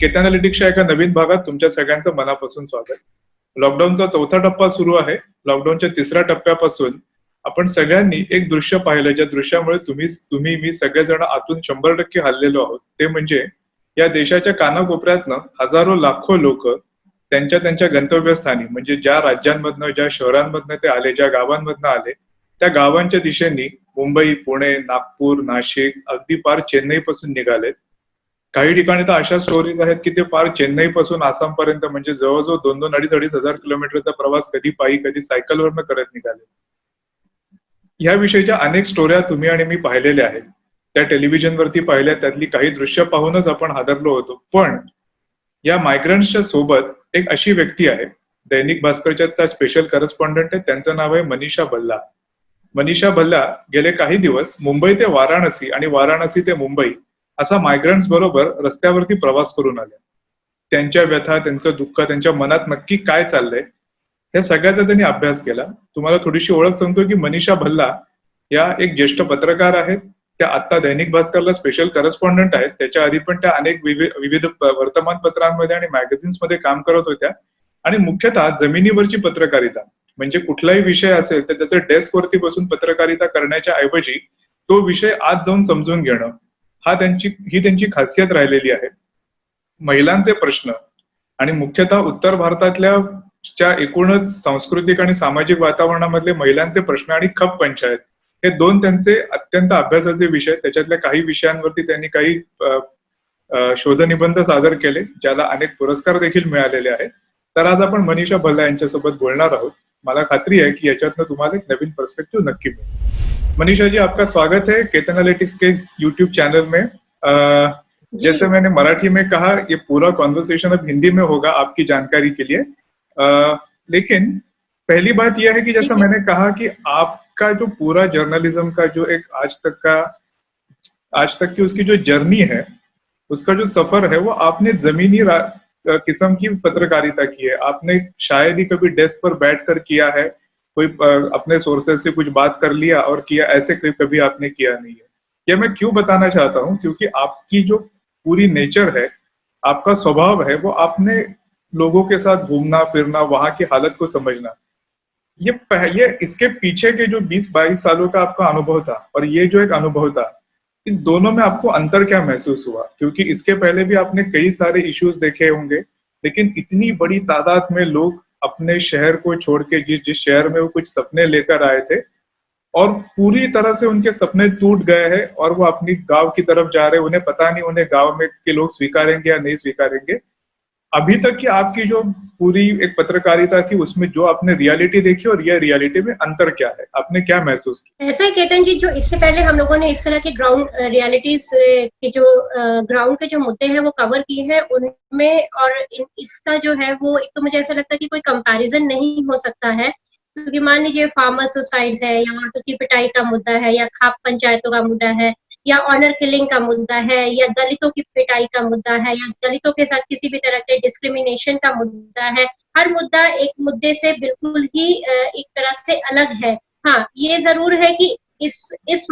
केतन एनालिटिक्सच्या एका नवीन भागात तुमच्या सगळ्यांचं मनापासून स्वागत. लॉकडाऊनचा चौथा टप्पा सुरू आहे. लॉकडाऊनच्या तिसऱ्या टप्प्यापासून आपण सगळ्यांनी एक दृश्य पाहिलं, ज्या दृश्यामुळे तुम्ही मी सगळेजण आतून 100% हल्लेलो आहोत. ते म्हणजे या देशाच्या कानाकोपऱ्यातनं हजारो लाखो लोक त्यांच्या त्यांच्या गंतव्यस्थानी, म्हणजे ज्या राज्यांमधनं, ज्या शहरांमधनं ते आले, ज्या गावांमधनं आले, त्या गावांच्या दिशेने मुंबई, पुणे, नागपूर, नाशिक, अगदी पार चेन्नई पासून निघालेत. काही ठिकाणी तर अशा स्टोरीज आहेत की ते पार चेन्नई पासून आसाम पर्यंत, म्हणजे जवळजवळ 2-2, 2,500 हजार किलोमीटरचा प्रवास कधी पायी कधी सायकलवरनं करत निघाले. ह्याविषयीच्या अनेक स्टोऱ्या तुम्ही आणि मी पाहिलेल्या आहेत. त्या टेलिव्हिजनवरती पाहिल्या, त्यातली काही दृश्य पाहूनच आपण हादरलो होतो. पण या मायग्रंट्सच्या सोबत एक अशी व्यक्ती आहे, दैनिक भास्करच्या स्पेशल करस्पॉन्डंट आहे, त्यांचं नाव आहे मनीषा भल्ला. मनीषा भल्ला गेले काही दिवस मुंबई ते वाराणसी आणि वाराणसी ते मुंबई असा मायग्रंट्स बरोबर रस्त्यावरती प्रवास करून आल्या. त्यांच्या व्यथा, त्यांचं दुःख, त्यांच्या मनात नक्की काय चाललंय, या सगळ्याचा त्यांनी अभ्यास केला. तुम्हाला थोडीशी ओळख सांगतो की मनीषा भल्ला या एक ज्येष्ठ पत्रकार आहेत. त्या आता दैनिक भास्करला स्पेशल करस्पॉन्डंट आहेत. त्याच्या आधी पण त्या अनेक विविध वर्तमानपत्रांमध्ये आणि मॅगझिन्स मध्ये काम करत होत्या. आणि मुख्यतः जमिनीवरची पत्रकारिता, म्हणजे कुठलाही विषय असेल तर त्याचं डेस्कवरती बसून पत्रकारिता करण्याच्या ऐवजी तो विषय आज जाऊन समजून घेणं, ही त्यांची खासियत राहिलेली आहे. महिलांचे प्रश्न आणि मुख्यतः उत्तर भारतातल्या एकूणच सांस्कृतिक आणि सामाजिक वातावरणामधले महिलांचे प्रश्न आणि खप पंचायत, हे दोन त्यांचे अत्यंत अभ्यासाचे विषय. त्याच्यातल्या काही विषयांवरती त्यांनी काही शोधनिबंध सादर केले, ज्याला अनेक पुरस्कार देखील मिळालेले आहेत. तर आज आपण मनीषा भल्ला यांच्यासोबत बोलणार आहोत. मला खात्री है कि याच्यातनं तुम्हाला एक नवीन पर्सपेक्टिव नक्की मिळेल. मनीषा जी, आपका स्वागत है केतन एनालिटिक्स के यूट्यूब चैनल में. जैसे मैंने मराठी में कहा, ये पूरा कॉन्वर्सेशन अब हिंदी में होगा आपकी जानकारी के लिए. लेकिन पहली बात यह है कि जैसा मैंने कहा कि आपका जो पूरा जर्नलिज्म का जो एक आज तक की उसकी जो जर्नी है, उसका जो सफर है, वो आपने जमीनी किस्म की पत्रकारिता की है. आपने शायद ही कभी डेस्क पर बैठकर किया है, कोई अपने सोर्सेज से कुछ बात कर लिया और किया, ऐसे कभी आपने किया नहीं है. ये मैं क्यों बताना चाहता हूँ, क्योंकि आपकी जो पूरी नेचर है, आपका स्वभाव है, वो आपने लोगों के साथ घूमना फिरना, वहां की हालत को समझना, ये इसके पीछे के जो 20-22 सालों का आपका अनुभव था और ये जो एक अनुभव था, इस दोनों में आपको अंतर क्या महसूस हुआ? क्योंकि इसके पहले भी आपने कई सारे इश्यूज देखे होंगे, लेकिन इतनी बड़ी तादाद में लोग अपने शहर को छोड़ के जिस शहर में वो कुछ सपने लेकर आए थे और पूरी तरह से उनके सपने टूट गए हैं और वो अपनी गांव की तरफ जा रहे हैं. उन्हें पता नहीं उन्हें गांव में के लोग स्वीकारेंगे या नहीं स्वीकारेंगे. अभी तक की आपकी जो पूरी एक पत्रकारिता थी, उसमें जो आपने रियलिटी देखी और ये रियलिटी में अंतर क्या है, आपने क्या महसूस किया? ऐसा है केतन जी, जो इससे पहले हम लोगों ने इस तरह के ग्राउंड रियलिटीज के जो ग्राउंड के जो मुद्दे हैं वो कवर किए हैं उनमें, और इसका जो है वो, एक तो मुझे ऐसा लगता है कि कोई कंपैरिजन नहीं हो सकता है, क्योंकि मान लीजिए फार्मर सुसाइड्स है, या ऑटो की पिटाई का मुद्दा है, या खाप पंचायतों का मुद्दा है, या ऑनर किलिंग का मुद्दा है, या दलितों की पिटाई का मुद्दा है, या दलितों के साथ किसी भी तरह के डिस्क्रिमिनेशन का मुद्दा है. हर मुद्दा एक मुद्दे से बिल्कुल ही एक तरह से अलग है. हाँ, ये जरूर है कि इस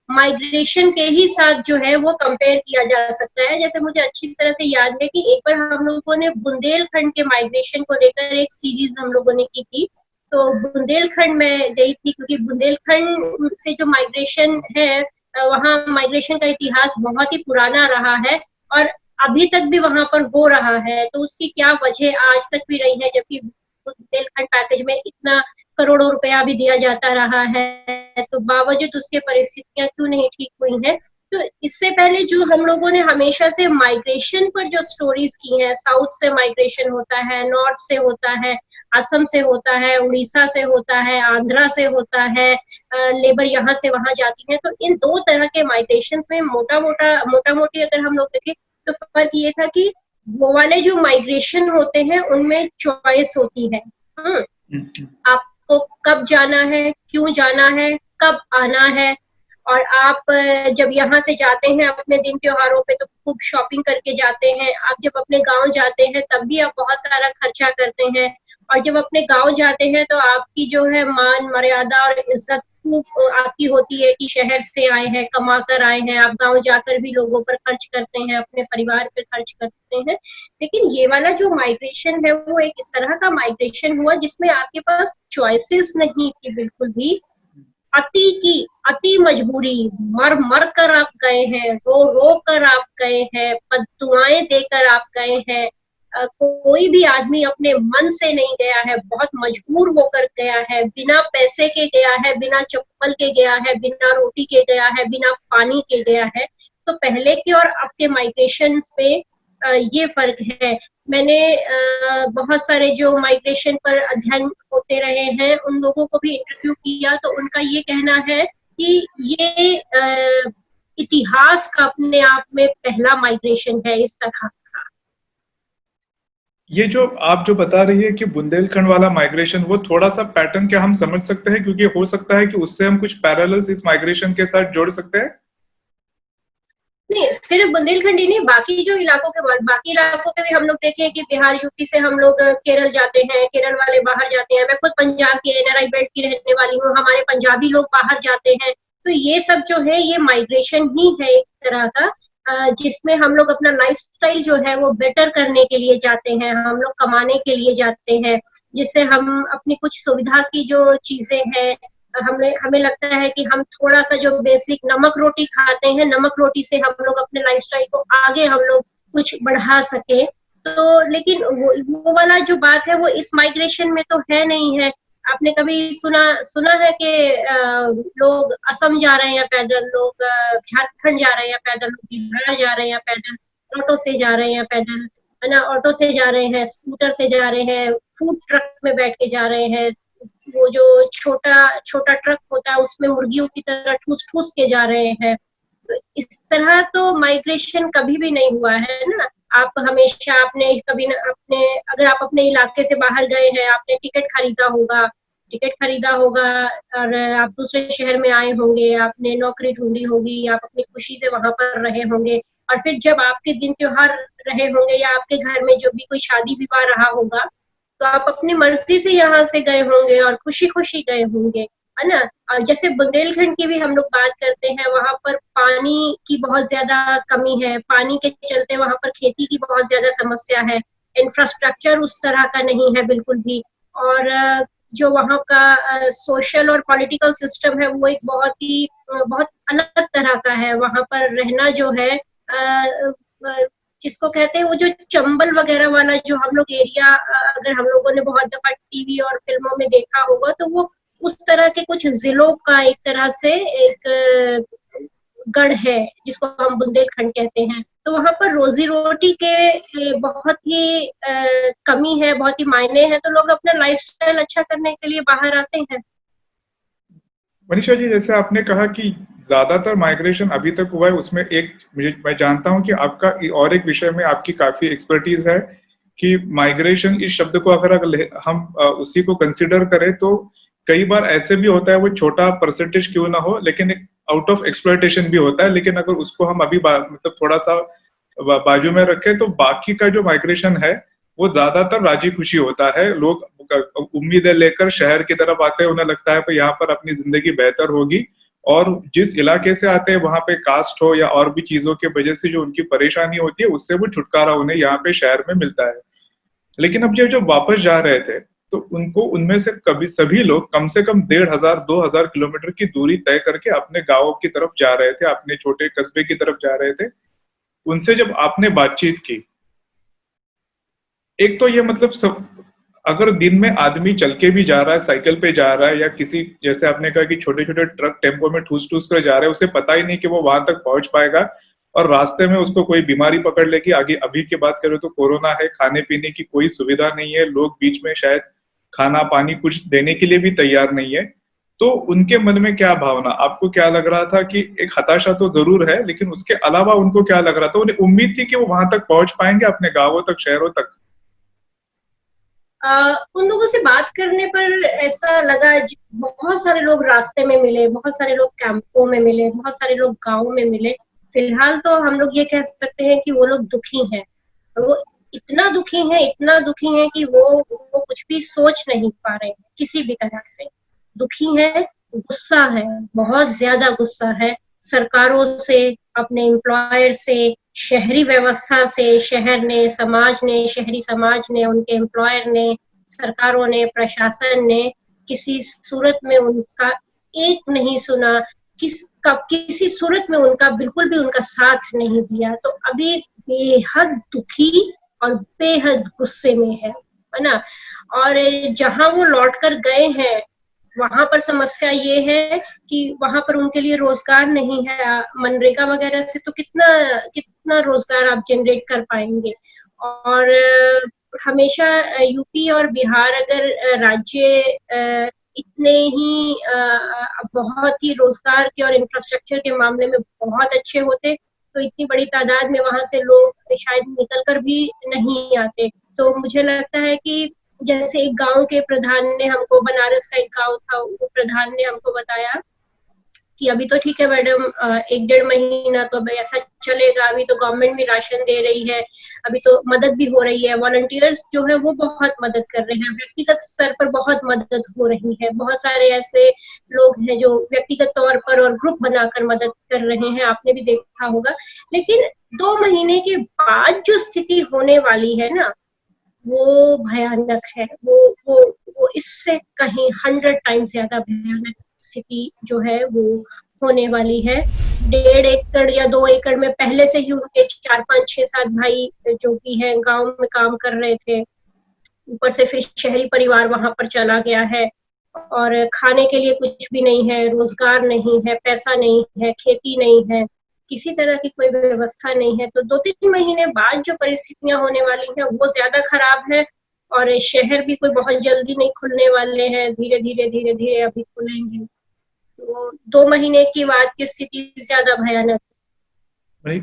माइग्रेशन के ही साथ जो है वो कंपेयर किया जा सकता है. जैसे मुझे अच्छी तरह से याद है कि एक बार हम लोगों ने बुंदेलखंड के माइग्रेशन को लेकर एक सीरीज हम लोगों ने की थी. तो बुंदेलखंड में गई थी, क्योंकि बुंदेलखंड से जो माइग्रेशन है, वहाँ माइग्रेशन का इतिहास बहुत ही पुराना रहा है और अभी तक भी वहां पर हो रहा है. तो उसकी क्या वजह आज तक भी रही है, जबकि बुंदेलखंड पैकेज में इतना करोड़ों रुपया भी दिया जाता रहा है, तो बावजूद उसके परिस्थितियां क्यों नहीं ठीक हुई हैं. तो इससे पहले जो हम लोगों ने हमेशा से माइग्रेशन पर जो स्टोरीज की हैं, साउथ से माइग्रेशन होता है, नॉर्थ से होता है, असम से होता है, उड़ीसा से होता है, आंध्रा से होता है, लेबर यहाँ से वहां जाती है. तो इन दो तरह के माइग्रेशन में मोटा मोटी अगर हम लोग देखें तो फर्क ये था कि वो वाले जो माइग्रेशन होते हैं उनमें चॉइस होती है. आपको कब जाना है, क्यों जाना है, कब आना है, और आप जब यहाँ से जाते हैं अपने दिन त्योहारों पे तो खूब शॉपिंग करके जाते हैं. आप जब अपने गांव जाते हैं तब भी आप बहुत सारा खर्चा करते हैं, और जब अपने गांव जाते हैं तो आपकी जो है मान मर्यादा और इज्जत बेवकूफ आपकी होती है कि शहर से आए हैं, कमा कर आए हैं, आप गांव जाकर भी लोगों पर खर्च करते हैं, अपने परिवार पर खर्च करते हैं। लेकिन ये वाला जो माइग्रेशन है वो एक इस तरह का माइग्रेशन हुआ जिसमें आपके पास चॉइसेस नहीं थी बिल्कुल भी। अति मजबूरी, मर मर कर आप गए हैं, रो रो कर आप गए हैं, बद्दुआएं देकर आप गए हैं। कोई भी आदमी अपने मन से नहीं गया है, बहुत मजबूर होकर गया है, बिना पैसे के गया है, बिना चप्पल के गया है, बिना रोटी के गया है, बिना पानी के गया है। तो पहले के और अब के माइग्रेशन में ये फर्क है। मैंने बहुत सारे जो माइग्रेशन पर अध्ययन होते रहे हैं उन लोगों को भी इंटरव्यू किया, तो उनका ये कहना है कि ये इतिहास का अपने आप में पहला माइग्रेशन है इस तरह का। ये जो आप जो बता रही है कि बुंदेलखंड वाला माइग्रेशन, वो थोड़ा सा पैटर्न क्या हम समझ सकते हैं, क्योंकि हो सकता है कि उससे हम कुछ पैरेलल्स इस माइग्रेशन के साथ जोड़ सकते हैं। नहीं, सिर्फ बुंदेलखंड ही नहीं, बाकी जो इलाकों के भी हम लोग देखें कि बिहार यूपी से हम लोग केरल जाते हैं, केरल वाले बाहर जाते हैं। मैं खुद पंजाब की एनआरआई बेल्ट की रहने वाली हूँ, हमारे पंजाबी लोग बाहर जाते हैं। तो ये सब जो है ये माइग्रेशन ही है एक तरह का, जिसमें हम लोग अपना लाइफस्टाइल जो है वो बेटर करने के लिए जाते हैं, हम लोग कमाने के लिए जाते हैं, जिससे हम अपनी कुछ सुविधा की जो चीजें हैं, हमें लगता है कि हम थोड़ा सा जो बेसिक नमक रोटी खाते हैं, नमक रोटी से हम लोग अपने लाइफस्टाइल को आगे हम लोग कुछ बढ़ा सके। तो लेकिन वो वाला जो बात है वो इस माइग्रेशन में तो है नहीं है। आपने कभी सुना है कि लोग असम जा रहे हैं पैदल, लोग झारखंड जा रहे हैं पैदल, लोग बिहार जा रहे हैं पैदल, ऑटो से जा रहे हैं पैदल, है ना, ऑटो से जा रहे हैं, स्कूटर से जा रहे हैं, फूड ट्रक में बैठ के जा रहे हैं, वो जो छोटा ट्रक होता है उसमें मुर्गियों की तरह ठूस ठूस के जा रहे हैं। इस तरह तो माइग्रेशन कभी भी नहीं हुआ है ना। आप हमेशा आपने कभी अपने, अगर आप अपने इलाके से बाहर गए हैं, आपने टिकट खरीदा होगा और आप दूसरे शहर में आए होंगे, आपने नौकरी ढूंढी होगी, आप अपनी खुशी से वहां पर रहे होंगे, और फिर जब आपके दिन त्योहार रहे होंगे या आपके घर में जो भी कोई शादी विवाह रहा होगा, तो आप अपनी मर्जी से यहाँ से गए होंगे और खुशी खुशी गए होंगे, है ना। और जैसे बुंदेलखंड की भी हम लोग बात करते हैं, वहां पर पानी की बहुत ज्यादा कमी है, पानी के चलते वहां पर खेती की बहुत ज्यादा समस्या है, इंफ्रास्ट्रक्चर उस तरह का नहीं है बिल्कुल भी, और जो वहाँ का सोशल और पॉलिटिकल सिस्टम है वो एक बहुत अलग तरह का है। वहां पर रहना जो है जिसको कहते हैं वो जो चंबल वगैरह वाला जो हम लोग एरिया, अगर हम लोगों ने बहुत दफा टीवी और फिल्मों में देखा होगा, तो वो उस तरह के कुछ जिलों का एक तरह से एक गढ़ है जिसको हम बुंदेलखंड कहते हैं। तो वहां पर रोजी रोटी के बहुत ही कमी है, बहुत ही मायने हैं, तो लोग अपना लाइफस्टाइल अच्छा करने के लिए बाहर आते हैं। मनीषा जी, जैसे आपने कहा कि ज्यादातर माइग्रेशन अभी तक हुआ है, उसमें एक मैं जानता हूं कि आपका और एक विषय में आपकी काफी एक्सपर्टीज है कि माइग्रेशन इस शब्द को अगर हम उसी को कंसिडर करें तो कई बार ऐसे भी होता है, वो छोटा परसेंटेज क्यों ना हो, लेकिन एक आउट ऑफ एक्सप्लॉयटेशन भी होता है। लेकिन अगर उसको हम अभी मतलब थोड़ा सा बाजू में रखें तो बाकी का जो माइग्रेशन है वो ज्यादातर राजी खुशी होता है। लोग उम्मीदें लेकर शहर की तरफ आते हैं, उन्हें लगता है कि यहाँ पर अपनी जिंदगी बेहतर होगी, और जिस इलाके से आते हैं वहां पे कास्ट हो या और भी चीजों की वजह से जो उनकी परेशानी होती है उससे वो छुटकारा उन्हें यहाँ पे शहर में मिलता है। लेकिन अब ये जो वापस जा रहे थे तो उनको उनमें से कभी सभी लोग कम से कम 1500-2000 किलोमीटर की दूरी तय करके अपने गांवों की तरफ जा रहे थे, अपने छोटे कस्बे की तरफ जा रहे थे। उनसे जब आपने बातचीत की, एक तो ये मतलब सब, अगर दिन में आदमी चल के भी जा रहा है, साइकिल पे जा रहा है, या किसी जैसे आपने कहा कि छोटे छोटे ट्रक टेम्पो में ठूस ठूस कर जा रहे हैं, उसे पता ही नहीं कि वो वहां तक पहुंच पाएगा, और रास्ते में उसको कोई बीमारी पकड़ लेगी। आगे अभी की बात करें तो कोरोना है, खाने पीने की कोई सुविधा नहीं है, लोग बीच में शायद खाना पानी कुछ देने के लिए भी तैयार नहीं है। तो उनके मन में क्या भावना, आपको क्या लग रहा था? कि एक हताशा तो जरूर है, लेकिन उसके अलावा उनको क्या लग रहा था? उन्हें उम्मीद थी कि वो वहां तक पहुंच पाएंगे, अपने गांवों तक, शहरों तक? उन लोगों से बात करने पर ऐसा लगा, बहुत सारे लोग रास्ते में मिले, बहुत सारे लोग कैंपों में मिले, बहुत सारे लोग गाँव में मिले। फिलहाल तो हम लोग ये कह सकते हैं कि वो लोग दुखी हैं। वो इतना दुखी हैं कि वो कुछ भी सोच नहीं पा रहे हैं, किसी भी तरह से दुखी हैं। गुस्सा है, बहुत ज्यादा गुस्सा है सरकारों से, अपने एम्प्लॉयर से, शहरी व्यवस्था से, शहर ने, समाज ने, शहरी समाज ने, उनके एम्प्लॉयर ने, सरकारों ने, प्रशासन ने किसी सूरत में उनका एक नहीं सुना, किसी सूरत में उनका बिल्कुल भी उनका साथ नहीं दिया। तो अभी बेहद दुखी और बेहद गुस्से में है ना। और जहां वो लौट कर गए हैं वहां पर समस्या ये है कि वहां पर उनके लिए रोजगार नहीं है। मनरेगा वगैरह से तो कितना कितना रोजगार आप जनरेट कर पाएंगे। और हमेशा यूपी और बिहार अगर राज्य इतने ही बहुत ही रोजगार के और इंफ्रास्ट्रक्चर के मामले में बहुत अच्छे होते तो इतनी बड़ी तादाद में वहां से लोग शायद निकल कर भी नहीं आते। तो मुझे लगता है कि जैसे एक गांव के प्रधान ने हमको, बनारस का एक गांव था, वो प्रधान ने हमको बताया कि अभी तो ठीक है मैडम, 1-1.5 महीना तो अभी ऐसा चलेगा, अभी तो गवर्नमेंट भी राशन दे रही है, अभी तो मदद भी हो रही है, वॉलंटियर्स जो है वो बहुत मदद कर रहे हैं, व्यक्तिगत स्तर पर बहुत मदद हो रही है, बहुत सारे ऐसे लोग हैं जो व्यक्तिगत तौर पर और ग्रुप बनाकर मदद कर रहे हैं, आपने भी देखा होगा। लेकिन 2 महीने के बाद जो स्थिति होने वाली है ना, वो भयानक है। वो इससे कहीं 100 टाइम्स ज्यादा भयानक स्थिति जो है वो होने वाली है। 1.5 एकड़ या 2 एकड़ में पहले से ही उनके 4, 5, 6, 7 भाई जो कि हैं गांव में काम कर रहे थे, ऊपर से फिर शहरी परिवार वहां पर चला गया है और खाने के लिए कुछ भी नहीं है, रोजगार नहीं है, पैसा नहीं है, खेती नहीं है, किसी तरह की कोई व्यवस्था नहीं है। तो 2-3 महीने बाद जो परिस्थितियां होने वाली हैं वो ज्यादा खराब है। और शहर भी कोई बहुत जल्दी नहीं खुलने वाले हैं, धीरे धीरे अभी खुलेंगे। तो 2 महीने की बाद की स्थिति ज्यादा भयानक,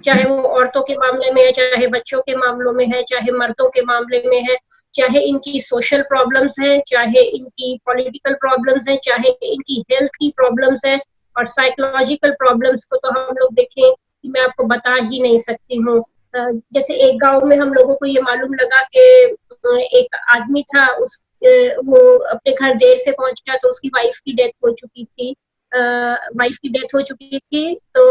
चाहे वो औरतों के मामले में है, चाहे बच्चों के मामलों में है, चाहे मर्दों के मामले में है, चाहे इनकी सोशल प्रॉब्लम्स हैं, चाहे इनकी पॉलिटिकल प्रॉब्लम्स हैं, चाहे इनकी हेल्थ की प्रॉब्लम्स हैं, और साइकोलॉजिकल प्रॉब्लम्स को तो हम लोग देखें कि मैं आपको बता ही नहीं सकती हूँ। जैसे एक गांव में हम लोगों को ये मालूम लगा कि एक आदमी था, वो अपने घर देर से पहुंचा तो उसकी वाइफ की डेथ हो चुकी थी। तो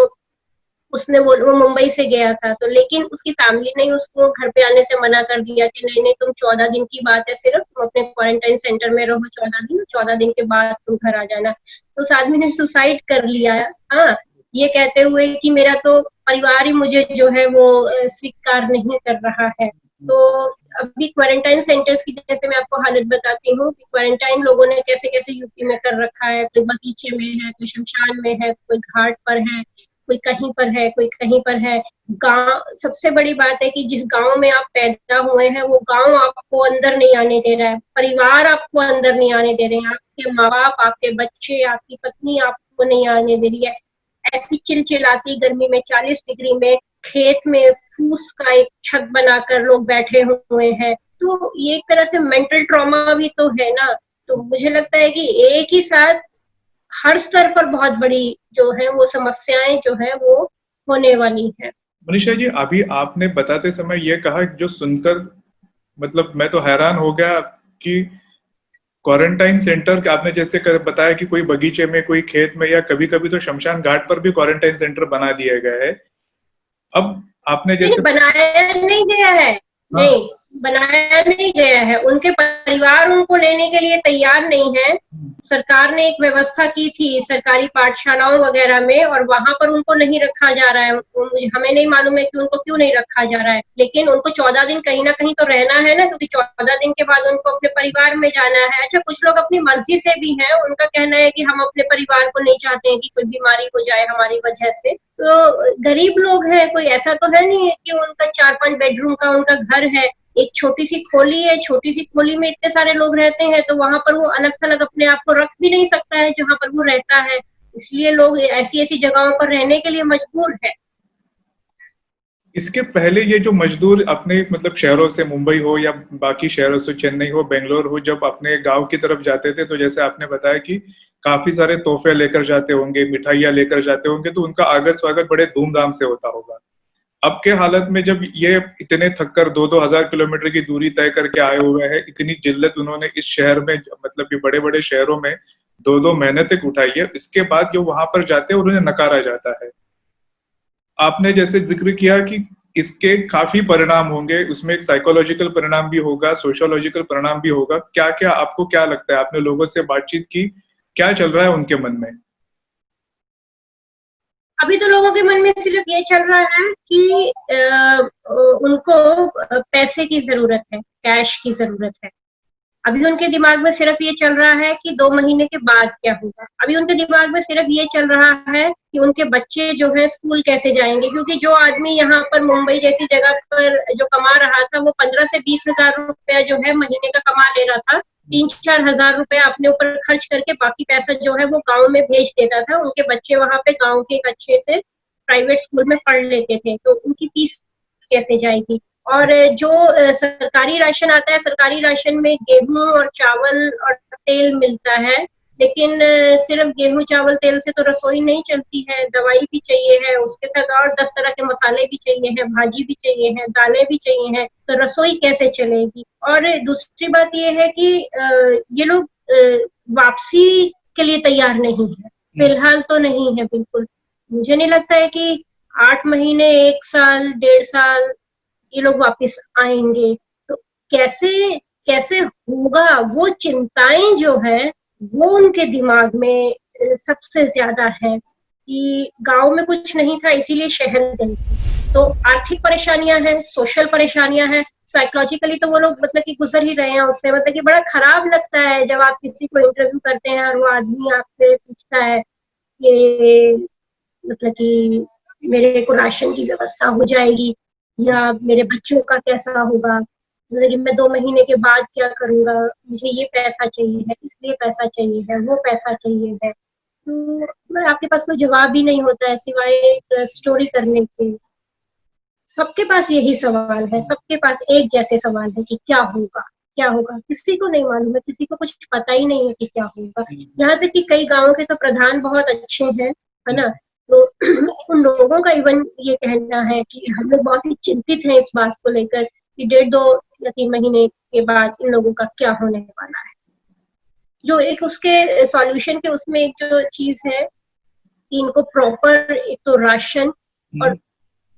उसने वो मुंबई से गया था, तो लेकिन उसकी फैमिली ने उसको घर पे आने से मना कर दिया कि नहीं नहीं, तुम 14 दिन की बात है, सिर्फ तुम अपने क्वारंटाइन सेंटर में रहो 14 दिन के बाद तुम घर आ जाना। तो उस आदमी ने सुसाइड कर लिया। हाँ, ये कहते हुए कि मेरा तो परिवार ही मुझे जो है वो स्वीकार नहीं कर रहा है। तो अभी क्वारंटाइन सेंटर्स की जैसे मैं आपको हालत बताती हूँ कि क्वारंटाइन लोगों ने कैसे कैसे यूपी में कर रखा है। कोई बगीचे में है, कोई शमशान में है, कोई घाट पर है, कोई कहीं पर है, कोई कहीं पर है। गांव, सबसे बड़ी बात है कि जिस गांव में आप पैदा हुए हैं वो गांव आपको अंदर नहीं आने दे रहा है, परिवार आपको अंदर नहीं आने दे रहे हैं, आपके माँ बाप, आपके बच्चे, आपकी पत्नी आपको नहीं आने दे रही है। ऐसी चिलचिलाती गर्मी में 40 डिग्री में खेत में फूस का एक छत बनाकर लोग बैठे हुए हैं। तो ये एक तरह से मेंटल ट्रॉमा भी तो है ना। तो मुझे लगता है कि एक ही साथ हर स्तर पर बहुत बड़ी जो है वो समस्याएं जो है वो होने वाली है। मनीषा जी, अभी आपने बताते समय ये कहा जो सुनकर मतलब मैं तो हैरान हो गया कि क्वारंटाइन सेंटर आपने जैसे बताया कि कोई बगीचे में, कोई खेत में, या कभी कभी तो शमशान घाट पर भी क्वारंटाइन सेंटर बना दिए गए हैं। अब आपने जैसे बनाया नहीं गया है, नहीं बनाया नहीं गया है, उनके परिवार उनको लेने के लिए तैयार नहीं है। सरकार ने एक व्यवस्था की थी सरकारी पाठशालाओं वगैरह में, और वहां पर उनको नहीं रखा जा रहा है। मुझे हमें नहीं मालूम है कि उनको क्यों नहीं रखा जा रहा है, लेकिन उनको 14 दिन कहीं ना कहीं तो रहना है ना, क्योंकि 14 दिन के बाद उनको अपने परिवार में जाना है। अच्छा, कुछ लोग अपनी मर्जी से भी हैं, उनका कहना है कि हम अपने परिवार को नहीं चाहते हैं कि कोई बीमारी हो जाए हमारी वजह से। तो गरीब लोग हैं, कोई ऐसा तो है नहीं है कि उनका 4-5 बेडरूम का उनका घर है, एक छोटी सी खोली है, छोटी सी खोली में इतने सारे लोग रहते हैं, तो वहां पर वो अलग थलग अपने आप को रख भी नहीं सकता है जहां पर वो रहता है। इसलिए लोग ऐसी ऐसी जगहों पर रहने के लिए मजबूर है। इसके पहले ये जो मजदूर अपने मतलब शहरों से, मुंबई हो या बाकी शहरों से, चेन्नई हो, बेंगलोर हो, जब अपने गांव की तरफ जाते थे तो जैसे आपने बताया कि काफी सारे तोहफे लेकर जाते होंगे, मिठाइयां लेकर जाते होंगे, तो उनका आगत स्वागत बड़े धूमधाम से होता होगा। अब के हालत में जब ये इतने थककर 2-2 हजार किलोमीटर की दूरी तय करके आए हुए हैं, इतनी जिल्लत उन्होंने इस शहर में, मतलब ये बड़े बड़े शहरों में 2-2 महीने तक उठाई है, इसके बाद जो वहां पर जाते हैं और उन्हें नकारा जाता है। आपने जैसे जिक्र किया कि इसके काफी परिणाम होंगे, उसमें एक साइकोलॉजिकल परिणाम भी होगा, सोशियोलॉजिकल परिणाम भी होगा। क्या क्या आपको क्या लगता है, आपने लोगों से बातचीत की, क्या चल रहा है उनके मन में? अभी तो लोगों के मन में सिर्फ ये चल रहा है कि उनको पैसे की जरूरत है, कैश की जरूरत है। अभी उनके दिमाग में सिर्फ ये चल रहा है कि 2 महीने के बाद क्या होगा। अभी उनके दिमाग में सिर्फ ये चल रहा है कि उनके बच्चे जो है स्कूल कैसे जाएंगे, क्योंकि जो आदमी यहाँ पर मुंबई जैसी जगह पर जो कमा रहा था, वो 15 से 20 हजार रुपया जो है महीने का कमा ले रहा था। 3-4 हजार रुपया अपने ऊपर खर्च करके बाकी पैसा जो है वो गाँव में भेज देता था। उनके बच्चे वहां पे गाँव के एक अच्छे से प्राइवेट स्कूल में पढ़ लेते थे, तो उनकी फीस कैसे जाएगी। और जो सरकारी राशन आता है, सरकारी राशन में गेहूं और चावल और तेल मिलता है, लेकिन सिर्फ गेहूं चावल तेल से तो रसोई नहीं चलती है। दवाई भी चाहिए है, उसके साथ और 10 तरह के मसाले भी चाहिए हैं, भाजी भी चाहिए है, दालें भी चाहिए हैं, तो रसोई कैसे चलेगी। और दूसरी बात ये है कि ये लोग वापसी के लिए तैयार नहीं है, फिलहाल तो नहीं है बिल्कुल। मुझे नहीं लगता है कि 8 महीने, 1 साल, 1.5 साल ये लोग वापस आएंगे। तो कैसे कैसे होगा, वो चिंताएं जो है वो उनके दिमाग में सबसे ज्यादा है कि गांव में कुछ नहीं था इसीलिए शहर गए थे। तो आर्थिक परेशानियां हैं, सोशल परेशानियां हैं, साइकोलॉजिकली तो वो लोग मतलब कि गुजर ही रहे हैं उससे। मतलब कि बड़ा खराब लगता है जब आप किसी को इंटरव्यू करते हैं और वो आदमी आपसे पूछता है कि मतलब कि मेरे को राशन की व्यवस्था हो जाएगी या मेरे बच्चों का कैसा होगा, मतलब कि मैं 2 महीने के बाद क्या करूंगा, मुझे ये पैसा चाहिए है, इसलिए पैसा चाहिए है, वो पैसा चाहिए है। तो आपके पास कोई जवाब ही नहीं होता है सिवाय एक स्टोरी करने के। सबके पास यही सवाल है, सबके पास एक जैसे सवाल है कि क्या होगा, क्या होगा। किसी को नहीं मालूम है, किसी को कुछ पता ही नहीं है कि क्या होगा। यहाँ तक कि कई गांवों के तो प्रधान बहुत अच्छे हैं, है ना, तो उन लोगों का इवन ये कहना है कि हम लोग बहुत ही चिंतित हैं इस बात को लेकर कि 1.5-2 या 3 महीने के बाद इन लोगों का क्या होने वाला है। जो एक उसके सॉल्यूशन के उसमें एक जो चीज है कि इनको प्रॉपर एक तो राशन और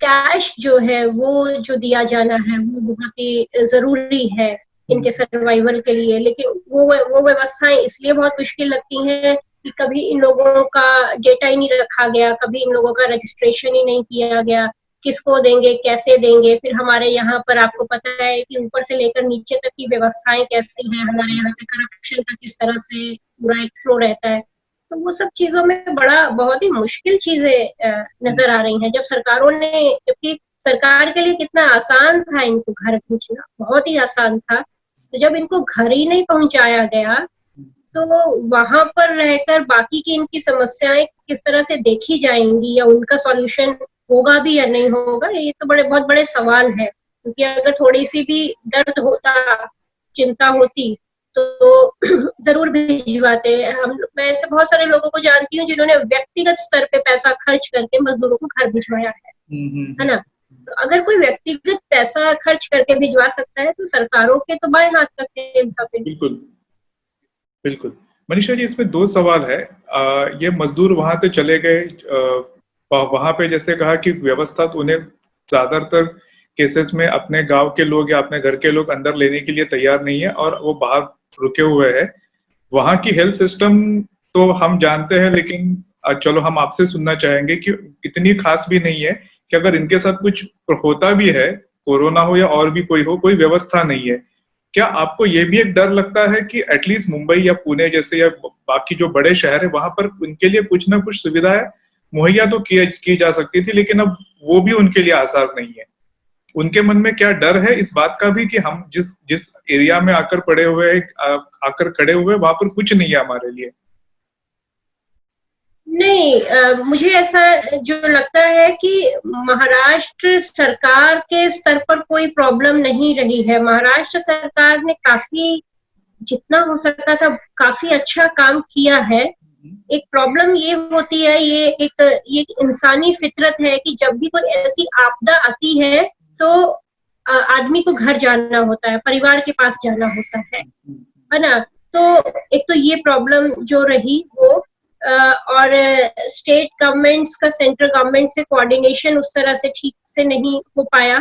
कैश जो है वो जो दिया जाना है वो बहुत ही जरूरी है इनके सर्वाइवल के लिए। लेकिन वो व्यवस्थाएं इसलिए बहुत मुश्किल लगती हैं कि कभी इन लोगों का डेटा ही नहीं रखा गया, कभी इन लोगों का रजिस्ट्रेशन ही नहीं किया गया, किसको देंगे, कैसे देंगे। फिर हमारे यहाँ पर आपको पता है कि ऊपर से लेकर नीचे तक की व्यवस्थाएं कैसी हैं, हमारे यहाँ पे करप्शन का किस तरह से पूरा एक फ्लो रहता है। तो वो सब चीजों में बड़ा बहुत ही मुश्किल चीजें नजर आ रही हैं। जब सरकारों ने, जबकि सरकार के लिए कितना आसान था इनको घर भेजना, बहुत ही आसान था, तो जब इनको घर ही नहीं पहुंचाया गया तो वहां पर रहकर बाकी की इनकी समस्याएं किस तरह से देखी जाएंगी या उनका सॉल्यूशन होगा भी या नहीं होगा, ये तो बहुत बड़े सवाल है। क्योंकि अगर थोड़ी सी भी दर्द होता, चिंता होती तो जरूर भिजवाते। मैं ऐसे बहुत सारे लोगों को जानती हूँ जिन्होंने व्यक्तिगत स्तर पे पैसा खर्च करके मजदूरों को घर भिजवाया है ना। तो अगर कोई व्यक्तिगत पैसा खर्च करके भिजवा सकता है तो सरकारों के तो बाएं हाथ का खेल था। बिल्कुल बिल्कुल। मनीषा जी, इसमें 2 सवाल है। ये मजदूर वहां पे चले गए, वहां पे जैसे कहा कि व्यवस्था तो उन्हें ज्यादातर केसेस में अपने गांव के लोग या अपने घर के लोग अंदर लेने के लिए तैयार नहीं है और वो बाहर रुके हुए हैं। वहां की हेल्थ सिस्टम तो हम जानते हैं, लेकिन चलो हम आपसे सुनना चाहेंगे कि इतनी खास भी नहीं है कि अगर इनके साथ कुछ होता भी है, कोरोना हो या और भी कोई हो, कोई व्यवस्था नहीं है। क्या आपको ये भी एक डर लगता है कि एटलीस्ट मुंबई या पुणे जैसे या बाकी जो बड़े शहर है वहां पर उनके लिए कुछ ना कुछ सुविधाएं मुहैया तो की जा सकती थी, लेकिन अब वो भी उनके लिए आसार नहीं है। उनके मन में क्या डर है इस बात का भी कि हम जिस जिस एरिया में आकर पड़े हुए आकर खड़े हुए वहां पर कुछ नहीं है हमारे लिए? नहीं, मुझे ऐसा जो लगता है कि महाराष्ट्र सरकार के स्तर पर कोई प्रॉब्लम नहीं रही है। महाराष्ट्र सरकार ने काफी, जितना हो सकता था, काफी अच्छा काम किया है। एक प्रॉब्लम ये होती है, ये एक इंसानी फितरत है कि जब भी कोई ऐसी आपदा आती है तो आदमी को घर जाना होता है, परिवार के पास जाना होता है ना। तो एक तो ये प्रॉब्लम जो रही वो और स्टेट गवर्नमेंट्स का सेंट्रल गवर्नमेंट से कोऑर्डिनेशन उस तरह से ठीक से नहीं हो पाया,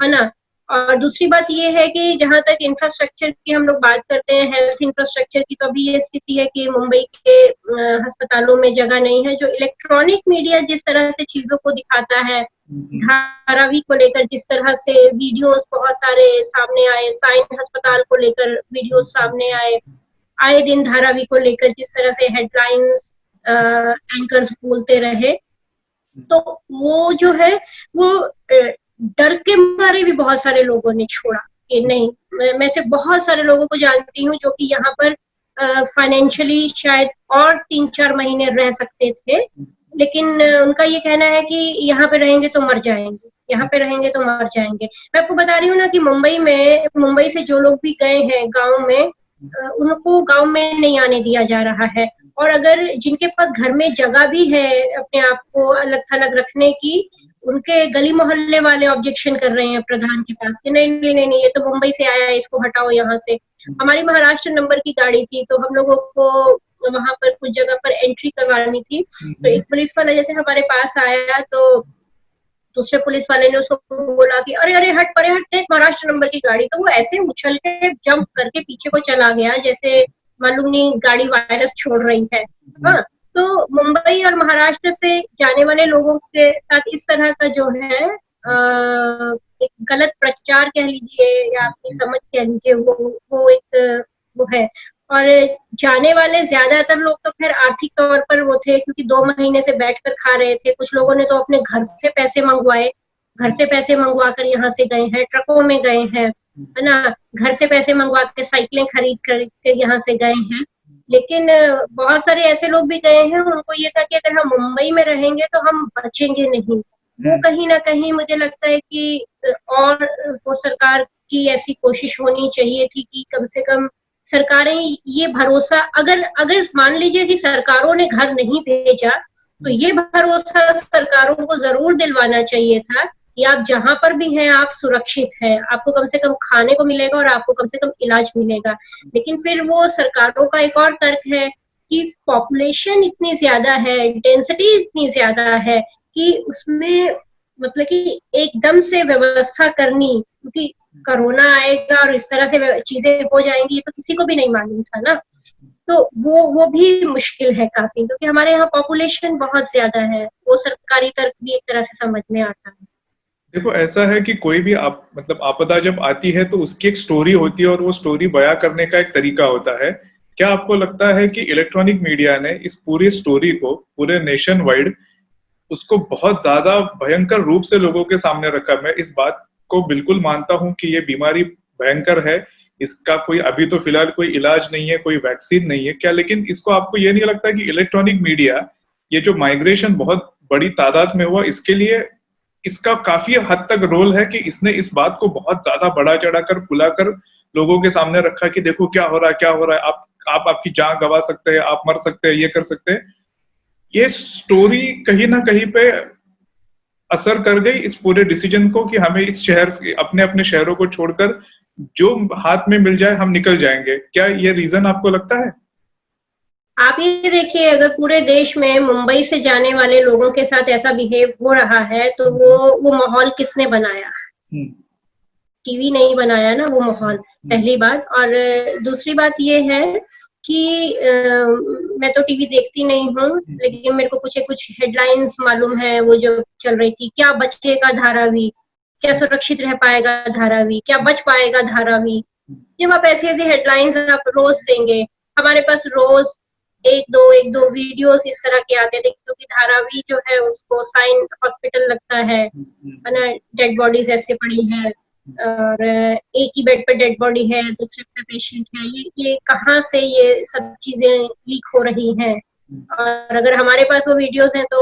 है ना। और दूसरी बात ये है कि जहां तक इंफ्रास्ट्रक्चर की हम लोग बात करते हैं, हेल्थ इंफ्रास्ट्रक्चर की, तो अभी ये स्थिति है कि मुंबई के अस्पतालों में जगह नहीं है। जो इलेक्ट्रॉनिक मीडिया जिस तरह से चीजों को दिखाता है, धारावी को लेकर जिस तरह से वीडियोस बहुत सारे सामने आए, साइन अस्पताल को लेकर वीडियोस सामने आए दिन धारावी को लेकर जिस तरह से हेडलाइंस एंकर्स बोलते रहे, तो वो जो है वो डर के मारे भी बहुत सारे लोगों ने छोड़ा कि नहीं। मैं से बहुत सारे लोगों को जानती हूँ जो कि यहाँ पर फाइनेंशियली शायद और 3-4 महीने रह सकते थे, लेकिन उनका ये कहना है कि यहाँ पे रहेंगे तो मर जाएंगे, यहाँ पे रहेंगे तो मर जाएंगे। मैं आपको बता रही हूँ ना कि मुंबई से जो लोग भी गए हैं गांव में, उनको गांव में नहीं आने दिया जा रहा है। और अगर जिनके पास घर में जगह भी है अपने आप को अलग थलग रखने की, उनके गली मोहल्ले वाले ऑब्जेक्शन कर रहे हैं प्रधान के पास कि नहीं नहीं नहीं नहीं, ये तो मुंबई से आया है, इसको हटाओ यहाँ से। हमारी महाराष्ट्र नंबर की गाड़ी थी, तो हम लोगों को वहां पर कुछ जगह पर एंट्री करवानी थी, तो एक पुलिस वाला जैसे हमारे पास आया तो दूसरे पुलिस वाले ने उसको बोला कि अरे अरे हट परे हट, देख महाराष्ट्र नंबर की गाड़ी। तो वो ऐसे उछल के जंप करके पीछे को चला गया जैसे मालूम नहीं गाड़ी वायरस छोड़ रही है। हाँ, तो मुंबई और महाराष्ट्र से जाने वाले लोगों के साथ इस तरह का जो है एक गलत प्रचार कह लीजिए या अपनी समझ कह लीजिए, वो एक वो है। और जाने वाले ज्यादातर लोग तो खैर आर्थिक तौर पर वो थे, क्योंकि 2 महीने से बैठकर खा रहे थे। कुछ लोगों ने तो अपने घर से पैसे मंगवाए, घर से पैसे मंगवा कर यहाँ से गए हैं, ट्रकों में गए हैं, है ना। घर से पैसे मंगवा के साइकिलें खरीद कर यहाँ से गए हैं। लेकिन बहुत सारे ऐसे लोग भी गए हैं, उनको ये था कि अगर हम मुंबई में रहेंगे तो हम बचेंगे नहीं। वो कहीं ना कहीं मुझे लगता है कि और वो सरकार की ऐसी कोशिश होनी चाहिए थी कि कम से कम सरकारें ये भरोसा, अगर मान लीजिए कि सरकारों ने घर नहीं भेजा, तो ये भरोसा सरकारों को जरूर दिलवाना चाहिए था कि आप जहां पर भी हैं आप सुरक्षित हैं, आपको कम से कम खाने को मिलेगा और आपको कम से कम इलाज मिलेगा। लेकिन फिर वो सरकारों का एक और तर्क है कि पॉपुलेशन इतनी ज्यादा है, डेंसिटी इतनी ज्यादा है कि उसमें मतलब कि एकदम से व्यवस्था करनी, क्योंकि कोरोना आएगा और इस तरह से चीजें हो जाएंगी, ये तो किसी को भी नहीं मालूम था ना। तो वो भी मुश्किल है काफी, क्योंकि हमारे यहाँ पॉपुलेशन बहुत ज्यादा है। वो सरकारी तर्क भी एक तरह से समझ में आता है। देखो, ऐसा है कि कोई भी मतलब आपदा जब आती है तो उसकी एक स्टोरी होती है और वो स्टोरी बयां करने का एक तरीका होता है। क्या आपको लगता है कि इलेक्ट्रॉनिक मीडिया ने इस पूरी स्टोरी को पूरे नेशन वाइड उसको बहुत ज्यादा भयंकर रूप से लोगों के सामने रखा? मैं इस बात को बिल्कुल मानता हूं कि ये बीमारी भयंकर है, इसका कोई अभी तो फिलहाल कोई इलाज नहीं है, कोई वैक्सीन नहीं है क्या, लेकिन इसको आपको ये नहीं लगता कि इलेक्ट्रॉनिक मीडिया, ये जो माइग्रेशन बहुत बड़ी तादाद में हुआ, इसके लिए इसका काफी हद तक रोल है कि इसने इस बात को बहुत ज्यादा बढ़ा चढ़ाकर फुलाकर लोगों के सामने रखा कि देखो क्या हो रहा है, क्या हो रहा है, आप आपकी जान गंवा सकते हैं, आप मर सकते हैं, ये कर सकते हैं। ये स्टोरी कहीं ना कहीं पे असर कर गई इस पूरे डिसीजन को कि हमें इस शहर, अपने अपने शहरों को छोड़कर जो हाथ में मिल जाए हम निकल जाएंगे। क्या ये रीजन आपको लगता है? आप ये देखिए, अगर पूरे देश में मुंबई से जाने वाले लोगों के साथ ऐसा बिहेव हो रहा है तो वो माहौल किसने बनाया? टीवी नहीं बनाया ना वो माहौल, पहली बात। और दूसरी बात ये है कि मैं तो टीवी देखती नहीं हूँ, लेकिन मेरे को कुछ हेडलाइंस मालूम है वो जो चल रही थी, क्या बचेगा धारावी, क्या सुरक्षित रह पाएगा धारावी, क्या बच पाएगा धारावी। जब आप ऐसी ऐसी हेडलाइंस आप रोज देंगे, हमारे पास रोज एक दो वीडियोस इस तरह के आते थे, क्योंकि धारावी जो है उसको साइन हॉस्पिटल लगता है ना, डेड बॉडीज ऐसे पड़ी है और एक ही बेड पर डेड बॉडी है, दूसरे पे पेशेंट है। ये कहाँ से ये सब चीजें लीक हो रही हैं? और अगर हमारे पास वो वीडियोस हैं तो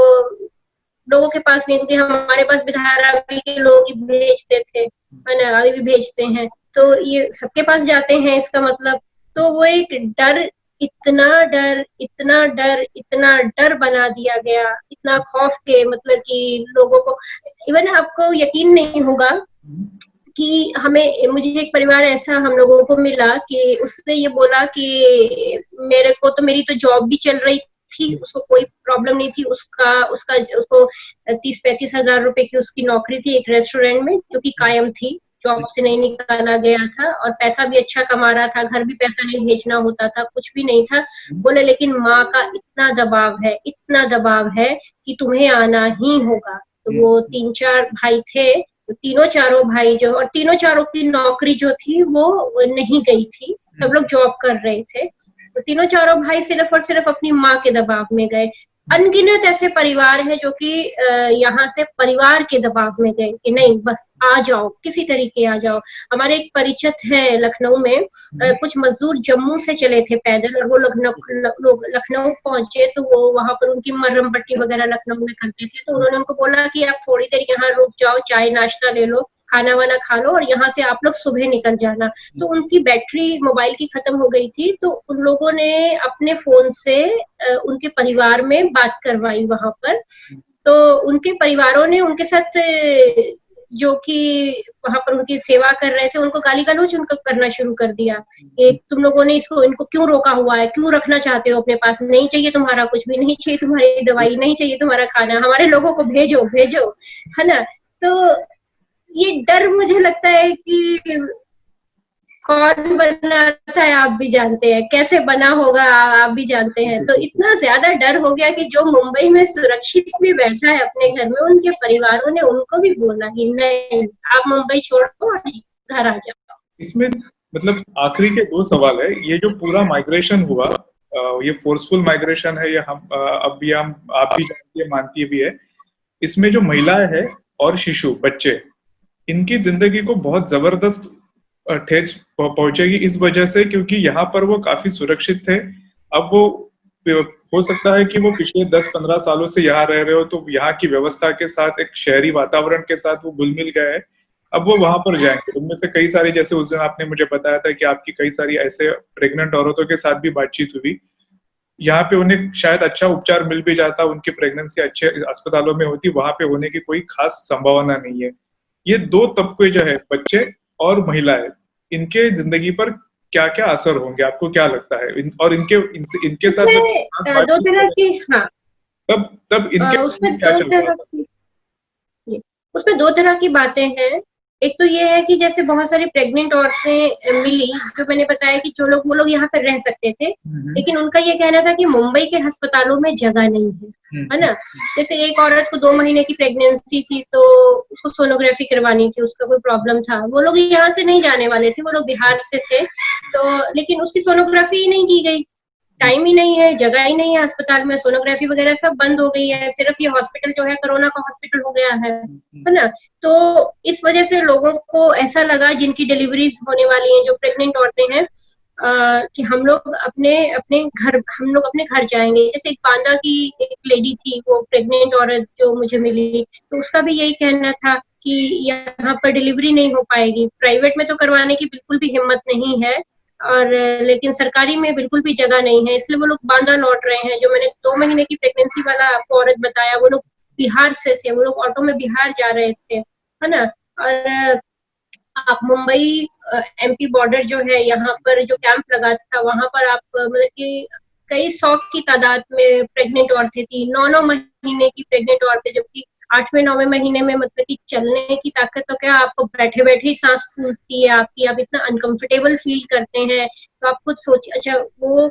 लोगों के पास नहीं, क्योंकि हमारे पास भी धारावी के लोग ही भेजते थे, है ना, अभी भी भेजते हैं, तो ये सबके पास जाते हैं इसका मतलब। तो वो एक डर, इतना डर बना दिया गया, इतना खौफ के मतलब कि लोगों को, इवन आपको यकीन नहीं होगा कि मुझे एक परिवार ऐसा हम लोगों को मिला कि उसने ये बोला कि मेरी तो जॉब भी चल रही थी, उसको कोई प्रॉब्लम नहीं थी, उसको 30-35 हजार रुपए की उसकी नौकरी थी एक रेस्टोरेंट में, जो कि कायम थी, जॉब से नहीं निकाला गया था, और पैसा भी अच्छा कमा रहा था, घर भी पैसा नहीं भेजना होता था, कुछ भी नहीं था। बोले लेकिन माँ का इतना दबाव है कि तुम्हें आना ही होगा। तो वो 3-4 भाई थे, तो तीनों चारों भाई और तीनों चारों की नौकरी जो थी वो नहीं गई थी, सब लोग जॉब कर रहे थे। तो तीनों चारों भाई सिर्फ और सिर्फ अपनी माँ के दबाव में गए। अनगिनत ऐसे परिवार है जो कि यहाँ से परिवार के दबाव में गए कि नहीं बस आ जाओ, किसी तरीके आ जाओ। हमारे एक परिचित है लखनऊ में, कुछ मजदूर जम्मू से चले थे पैदल, और वो लखनऊ पहुंचे, तो वो वहां पर उनकी मरहम पट्टी वगैरह लखनऊ में करते थे। तो उन्होंने उनको बोला कि आप थोड़ी देर यहाँ रुक जाओ, चाय नाश्ता ले लो, खाना वाना खा लो, और यहाँ से आप लोग सुबह निकल जाना। तो उनकी बैटरी मोबाइल की खत्म हो गई थी, तो उन लोगों ने अपने फोन से उनके परिवार में बात करवाई वहां पर। तो उनके परिवारों ने उनके साथ जो कि वहां पर उनकी सेवा कर रहे थे, उनको गाली गलौज उनको करना शुरू कर दिया कि तुम लोगों ने इनको क्यों रोका हुआ है, क्यों रखना चाहते हो अपने पास, नहीं चाहिए तुम्हारा कुछ भी, नहीं चाहिए तुम्हारी दवाई, नहीं चाहिए तुम्हारा खाना, हमारे लोगों को भेजो भेजो, है ना। तो ये डर मुझे लगता है कि कौन बनाता है आप भी जानते हैं, कैसे बना होगा आप भी जानते हैं। तो इतना ज्यादा डर हो गया कि जो मुंबई में सुरक्षित भी बैठा है अपने घर में, उनके परिवारों ने उनको भी बोला कि नहीं आप मुंबई छोड़ो और घर आ जाओ। इसमें मतलब आखिरी के 2 सवाल है। ये जो पूरा माइग्रेशन हुआ, ये फोर्सफुल माइग्रेशन है, ये अब भी आप भी जानती है, मानती भी है। इसमें जो महिलाएं हैं और शिशु बच्चे, इनकी जिंदगी को बहुत जबरदस्त ठेस पहुंचेगी इस वजह से, क्योंकि यहाँ पर वो काफी सुरक्षित थे। अब वो हो सकता है कि वो पिछले 10-15 सालों से यहाँ रह रहे हो, तो यहाँ की व्यवस्था के साथ, एक शहरी वातावरण के साथ वो घुल मिल गए हैं। अब वो वहां पर जाएंगे। उनमें से कई सारी, जैसे उस दिन आपने मुझे बताया था कि आपकी कई सारी ऐसे प्रेग्नेंट औरतों के साथ भी बातचीत हुई। यहाँ पे उन्हें शायद अच्छा उपचार मिल भी जाता, उनकी प्रेगनेंसी अच्छे अस्पतालों में होती, वहां पे होने की कोई खास संभावना नहीं है। ये 2 तबके जो है, बच्चे और महिलाएं, इनके जिंदगी पर क्या क्या असर होंगे, आपको क्या लगता है? और इनके साथ दो तरह की, हाँ, तब इनके उसमें क्या दो चल रहा तरह था? की उसमें 2 तरह की बातें हैं। एक तो ये है कि जैसे बहुत सारी प्रेग्नेंट औरतें मिली, जो मैंने बताया कि जो लोग वो लोग यहाँ पर रह सकते थे, लेकिन उनका ये कहना था कि मुंबई के अस्पतालों में जगह नहीं है ना। जैसे एक औरत को 2 महीने की प्रेगनेंसी थी, तो उसको सोनोग्राफी करवानी थी, उसका कोई प्रॉब्लम था, वो लोग यहाँ से नहीं जाने वाले थे, वो लोग बिहार से थे, तो लेकिन उसकी सोनोग्राफी ही नहीं की गई, टाइम ही नहीं है, जगह ही नहीं है अस्पताल में, सोनोग्राफी वगैरह सब बंद हो गई है, सिर्फ ये हॉस्पिटल जो है कोरोना का हॉस्पिटल हो गया है ना। तो इस वजह से लोगों को ऐसा लगा, जिनकी डिलीवरीज होने वाली हैं, जो प्रेग्नेंट औरतें हैं, कि हम लोग अपने घर जाएंगे। जैसे एक बांदा की एक लेडी थी, वो प्रेग्नेंट औरत जो मुझे मिली, तो उसका भी यही कहना था कि यहाँ पर डिलीवरी नहीं हो पाएगी, प्राइवेट में तो करवाने की बिल्कुल भी हिम्मत नहीं है, और लेकिन सरकारी में बिल्कुल भी जगह नहीं है, इसलिए वो लोग बांदा लौट रहे हैं। जो मैंने 2 महीने की प्रेगनेंसी वाला आपको औरत बताया, वो लोग बिहार से थे, वो लोग ऑटो में बिहार जा रहे थे, है ना। और आप मुंबई एमपी बॉर्डर जो है, यहाँ पर जो कैंप लगा था, वहां पर आप मतलब कि कई 100 की तादाद में प्रेग्नेंट औरतें थी, 9-9 महीने की प्रेग्नेंट औरतें, जबकि 8वें-9वें महीने में मतलब कि चलने की ताकत तो क्या, आपको बैठे बैठे ही सांस फूलती है आपकी, आप इतना अनकंफर्टेबल फील करते हैं। तो आप खुद सोचिए, अच्छा वो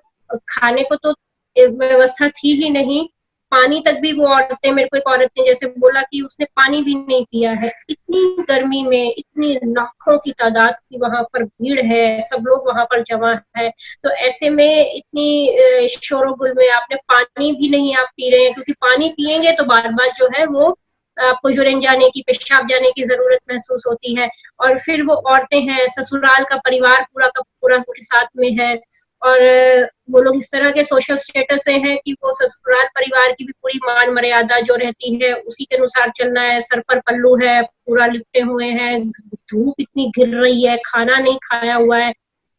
खाने को तो व्यवस्था थी ही नहीं, पानी तक भी वो औरतें, मेरे को एक औरत ने जैसे बोला कि उसने पानी भी नहीं पिया है, इतनी गर्मी में, इतनी लाखों की तादाद की वहां पर भीड़ है, सब लोग वहां पर जमा है। तो ऐसे में इतनी शोरगुल में आपने पानी भी नहीं आप पी रहे हैं, क्योंकि पानी पिएंगे तो बार बार जो है वो आपको यूरिन जाने की, पेशाब जाने की जरूरत महसूस होती है। और फिर वो औरतें हैं, ससुराल का परिवार पूरा का पूरा उनके साथ में है, और वो लोग इस तरह के सोशल स्टेटस से हैं कि वो ससुराल परिवार की भी पूरी मान मर्यादा जो रहती है उसी के अनुसार चलना है, सर पर पल्लू है, पूरा लिपटे हुए हैं, धूप इतनी गिर रही है, खाना नहीं खाया हुआ है,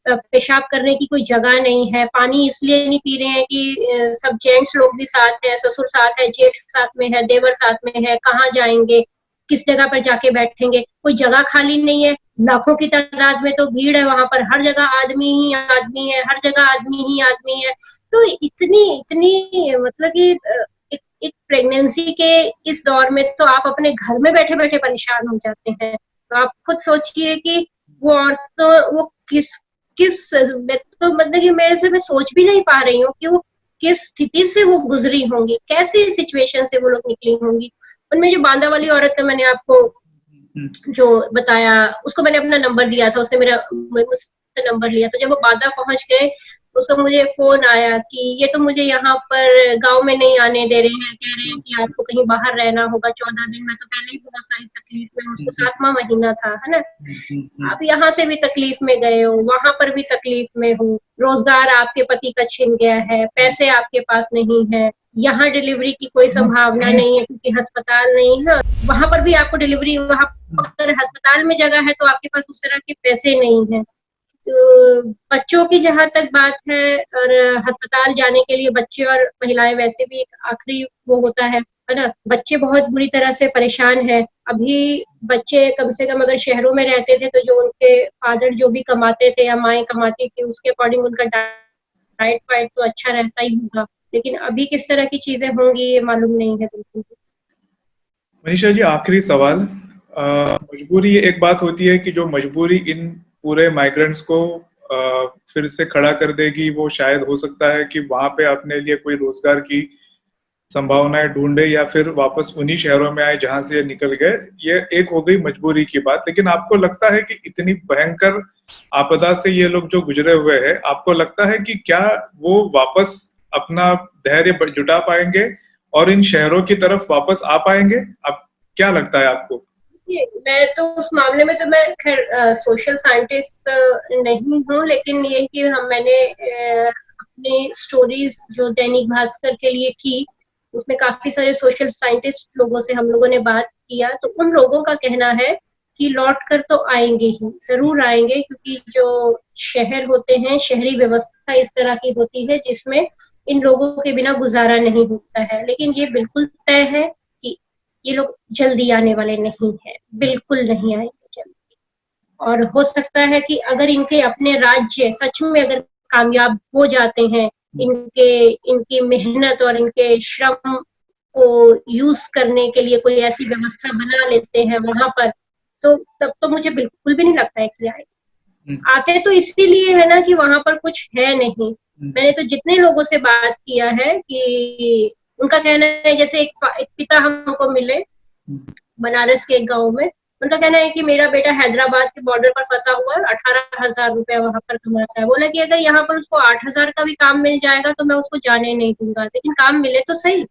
पेशाब करने की कोई जगह नहीं है, पानी इसलिए नहीं पी रहे हैं कि सब जेंट्स लोग भी साथ है, ससुर साथ है, जेठ साथ में है, देवर साथ में है, कहाँ जाएंगे, किस जगह पर जाके बैठेंगे, कोई जगह खाली नहीं है, लाखों की तादाद में तो भीड़ है वहां पर, हर जगह आदमी ही आदमी है, हर जगह आदमी ही आदमी है। तो इतनी इतनी मतलब कि एक प्रेगनेंसी के इस दौर में तो आप अपने घर में बैठे बैठे परेशान हो जाते हैं। तो आप खुद सोचिए कि वो औरत तो वो किस किस तो मतलब कि मेरे से मैं सोच भी नहीं पा रही हूँ कि वो किस स्थिति से वो गुजरी होंगी, कैसी सिचुएशन से वो लोग निकली होंगी। उनमें जो बांदा वाली औरत है, मैंने आपको जो बताया, उसको मैंने अपना नंबर दिया था, उसने मुझसे नंबर लिया। तो जब वो बांदा पहुंच गए, उसका मुझे फोन आया कि ये तो मुझे यहाँ पर गांव में नहीं आने दे रहे हैं, कह रहे हैं कि आपको कहीं बाहर रहना होगा 14 दिन। मैं तो पहले ही बहुत सारी तकलीफ में, उसको 7वां महीना था, है ना। आप यहाँ से भी तकलीफ में गए हो, वहां पर भी तकलीफ में हो, रोजगार आपके पति का छिन गया है, पैसे आपके पास नहीं है, यहाँ डिलीवरी की कोई संभावना नहीं है क्योंकि अस्पताल नहीं है, वहां पर भी आपको डिलीवरी, वहां अगर अस्पताल में जगह है तो आपके पास उस तरह के पैसे नहीं है। तो बच्चों की जहां तक बात है, और अस्पताल जाने के लिए बच्चे और महिलाएं वैसे भी एक आखिरी वो होता है ना। बच्चे बहुत बुरी तरह से परेशान है। अभी बच्चे कम से कम अगर शहरों में रहते थे तो जो उनके फादर जो भी कमाते थे या माएँ कमाती थी, उसके अकॉर्डिंग उनका डाइट वाइट तो अच्छा रहता ही होगा। लेकिन अभी किस तरह की चीजें होंगी ये मालूम नहीं है बिल्कुल। मनीषा जी, आखिरी सवाल। मजबूरी एक बात होती है कि जो मजबूरी इन पूरे माइग्रेंट्स को फिर से खड़ा कर देगी, वो शायद हो सकता है कि वहां पे अपने लिए कोई रोजगार की संभावनाएं ढूंढे या फिर वापस उन्हीं शहरों में आए जहां से ये निकल गए। ये एक हो गई मजबूरी की बात। लेकिन आपको लगता है कि इतनी भयंकर आपदा से ये लोग जो गुजरे हुए हैं, आपको लगता है कि क्या वो वापस अपना धैर्य जुटा पाएंगे और इन शहरों की तरफ वापस आ पाएंगे? अब क्या लगता है आपको? मैं तो उस मामले में तो मैं खैर सोशल साइंटिस्ट नहीं हूँ, लेकिन ये कि मैंने अपनी स्टोरीज जो दैनिक भास्कर के लिए की, उसमें काफी सारे सोशल साइंटिस्ट लोगों से हम लोगों ने बात किया। तो उन लोगों का कहना है कि लौट कर तो आएंगे ही, जरूर आएंगे, क्योंकि जो शहर होते हैं, शहरी व्यवस्था इस तरह की होती है जिसमें इन लोगों के बिना गुजारा नहीं होता है। लेकिन ये बिल्कुल तय है कि ये लोग जल्दी आने वाले नहीं है, बिल्कुल नहीं आएंगे जल्दी। और हो सकता है कि अगर इनके अपने राज्य सच में अगर कामयाब हो जाते हैं, इनकी मेहनत और इनके श्रम को यूज करने के लिए कोई ऐसी व्यवस्था बना लेते हैं वहां पर, तो तब तो मुझे बिल्कुल भी नहीं लगता है कि आए। आते तो इसीलिए है ना कि वहां पर कुछ है नहीं। मैंने तो जितने लोगों से बात किया है कि उनका कहना है, जैसे एक पिता हमको मिले बनारस के एक गांव में, उनका कहना है कि मेरा बेटा हैदराबाद के बॉर्डर पर फंसा हुआ है, 18,000 रुपया वहां पर कमाता है। बोला कि अगर यहाँ पर उसको 8,000 का भी काम मिल जाएगा तो मैं उसको जाने नहीं दूंगा, लेकिन काम मिले तो सही।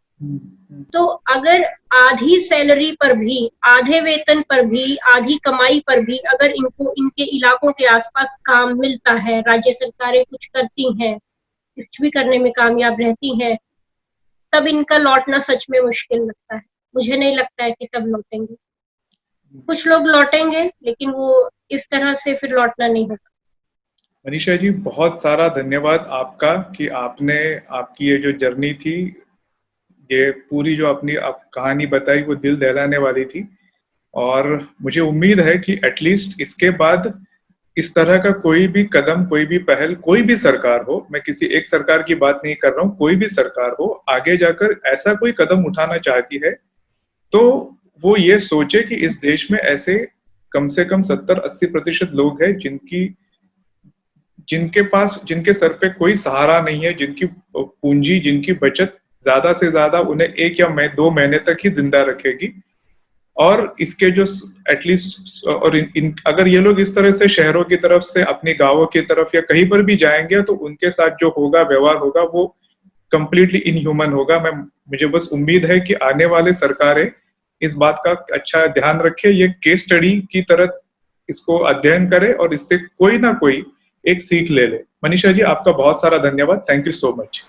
तो अगर आधी सैलरी पर भी, आधे वेतन पर भी, आधी कमाई पर भी अगर इनको इनके इलाकों के आसपास काम मिलता है, राज्य सरकारें कुछ करती हैं, कुछ भी करने में कामयाब रहती हैं, तब इनका लौटना सच में मुश्किल लगता है। मुझे नहीं लगता है कि तब लौटेंगे। कुछ लोग लौटेंगे, लेकिन वो इस तरह से फिर लौटना नहीं होगा। मनीषा जी, बहुत सारा धन्यवाद आपका कि आपने आपकी ये जो जर्नी थी, ये पूरी जो अपनी आप कहानी बताई, वो दिल दहलाने वाली थी। और मुझे उम्मीद है कि एटलीस्ट इसके बाद इस तरह का कोई भी कदम, कोई भी पहल, कोई भी सरकार हो, मैं किसी एक सरकार की बात नहीं कर रहा हूँ, कोई भी सरकार हो आगे जाकर ऐसा कोई कदम उठाना चाहती है तो वो ये सोचे कि इस देश में ऐसे कम से कम 70-80% लोग हैं जिनके सर पे कोई सहारा नहीं है, जिनकी पूंजी, जिनकी बचत ज्यादा से ज्यादा उन्हें 1 या 2 महीने तक ही जिंदा रखेगी। और इसके जो एटलीस्ट और अगर ये लोग इस तरह से शहरों की तरफ से अपने गांवों की तरफ या कहीं पर भी जाएंगे तो उनके साथ जो होगा, व्यवहार होगा, वो कंप्लीटली इनह्यूमन होगा। मुझे बस उम्मीद है कि आने वाले सरकारें इस बात का अच्छा ध्यान रखे, ये केस स्टडी की तरह इसको अध्ययन करे और इससे कोई ना कोई एक सीख ले ले। मनीषा जी, आपका बहुत सारा धन्यवाद। Thank you so much.